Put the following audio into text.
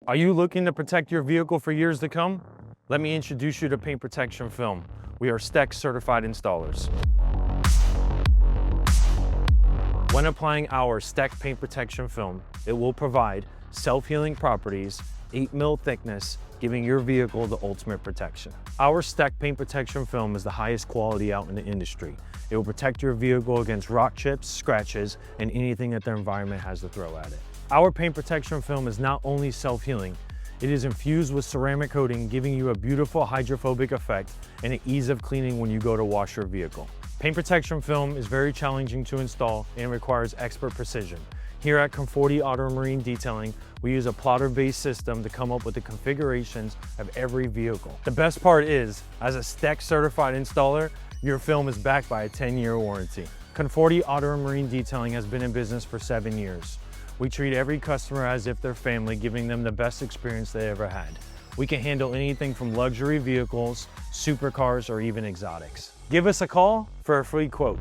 Are you looking to protect your vehicle for years to come? Let me introduce you to Paint Protection Film. We are STEK certified installers. When applying our STEK Paint Protection Film, it will provide self-healing properties, 8 mm thickness, giving your vehicle the ultimate protection. Our STEK Paint Protection Film is the highest quality out in the industry. It will protect your vehicle against rock chips, scratches, and anything that the environment has to throw at it. Our paint protection film is not only self-healing, it is infused with ceramic coating, giving you a beautiful hydrophobic effect and an ease of cleaning when you go to wash your vehicle. Paint protection film is very challenging to install and requires expert precision. Here at Conforti Auto Marine Detailing, we use a plotter-based system to come up with the configurations of every vehicle. The best part is, as a STEK certified installer, your film is backed by a 10-year warranty. Conforti Auto Marine Detailing has been in business for 7 years. We treat every customer as if they're family, giving them the best experience they ever had. We can handle anything from luxury vehicles, supercars, or even exotics. Give us a call for a free quote.